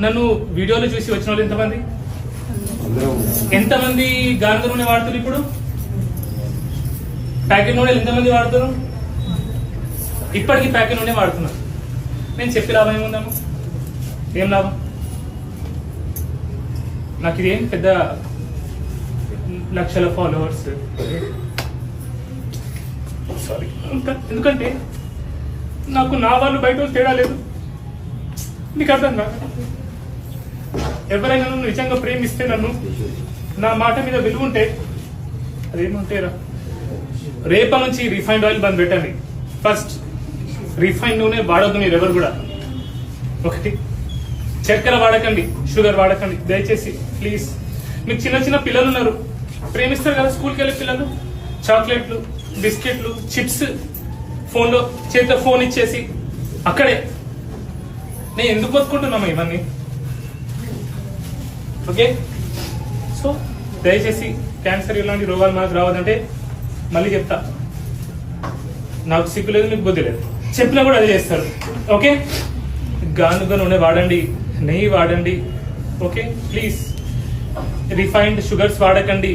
నన్ను వీడియోలో చూసి వచ్చిన వాళ్ళు ఎంతమంది గానుగ నూనె వాడుతారు? ఇప్పుడు ప్యాకెట్ నూనెలు ఎంతమంది వాడుతారు? ఇప్పటికీ ప్యాకెట్ నూనె వాడుతున్నారు. నేను చెప్పి లాభం ఏముందమ్మా? ఏం లాభం? నాకు ఇదేం పెద్ద లక్షల ఫాలోవర్స్ సారీ, ఎందుకంటే నాకు నా వాళ్ళు బయట తేడా లేదు. నీకు అర్థం కాదు. ఎవరైనా నన్ను నిజంగా ప్రేమిస్తే, నన్ను నా మాట మీద విలువ ఉంటే, అదేమంటేరా రేపటి నుంచి రిఫైన్డ్ ఆయిల్ బంద్ పెట్టండి. ఫస్ట్ రిఫైన్డ్ నూనె వాడద్దు మీరు ఎవరు కూడా. ఒకటి, చక్కెర వాడకండి, షుగర్ వాడకండి దయచేసి ప్లీజ్. మీకు చిన్న చిన్న పిల్లలు ఉన్నారు, ప్రేమిస్తారు కదా స్కూల్కి వెళ్ళే పిల్లలు. చాక్లెట్లు, బిస్కెట్లు, చిప్స్, ఫోన్లో చేతితో ఫోన్ ఇచ్చేసి అక్కడే. నేను ఎందుకు బతుకుంటున్నామా ఇవన్నీ? ఓకే, సో దయచేసి క్యాన్సర్ ఇలాంటి రోగాలు మనకు రావద్దంటే మళ్ళీ చెప్తా, నాకు సిగ్గు లేదు, మీకు బుద్ధి లేదు. చెప్పినా కూడా అదే చేస్తారు. ఓకే, గానుగ నూనె వాడండి, నెయ్యి వాడండి. ఓకే ప్లీజ్, రిఫైన్డ్ షుగర్స్ వాడకండి.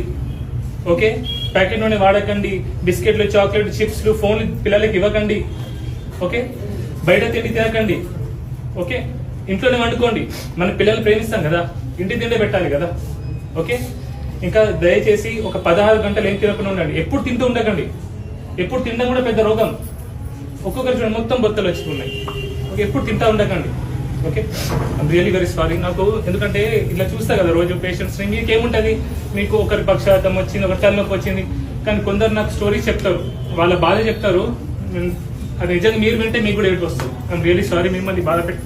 ఓకే, ప్యాకెట్ నూనె వాడకండి. బిస్కెట్లు, చాక్లెట్, చిప్స్లు, ఫోన్లు పిల్లలకి ఇవ్వకండి. ఓకే, బయట తిండి తినకండి. ఓకే, ఇంట్లోనే వండుకోండి. మన పిల్లల్ని ప్రేమిస్తాం కదా, ఇంటి తిండే పెట్టాలి కదా. ఓకే, ఇంకా దయచేసి ఒక 16 గంటలు ఏం తినకుండా ఉండండి. ఎప్పుడు తింటూ ఉండకండి. ఎప్పుడు తినడం కూడా పెద్ద రోగం. ఒక్కొక్కరి చూడండి మొత్తం బొత్తలు వచ్చుకున్నాయి. ఓకే, ఎప్పుడు తింటా ఉండకండి. Okay, I'm really very sorry. నాకు ఎందుకంటే ఇట్లా చూస్తా కదా రోజు పేషెంట్స్, మీకేముంటుంది, మీకు ఒకరి పక్షాతం వచ్చింది, ఒకరి తలనొప్పి వచ్చింది, కానీ కొందరు నాకు స్టోరీస్ చెప్తారు, వాళ్ళ బాధ చెప్తారు. అది నిజంగా మీరు వింటే మీకు కూడా ఏడుపు వస్తుంది. ఐమ్ రియలీ సారీ మిమ్మల్ని బాధ పెట్టి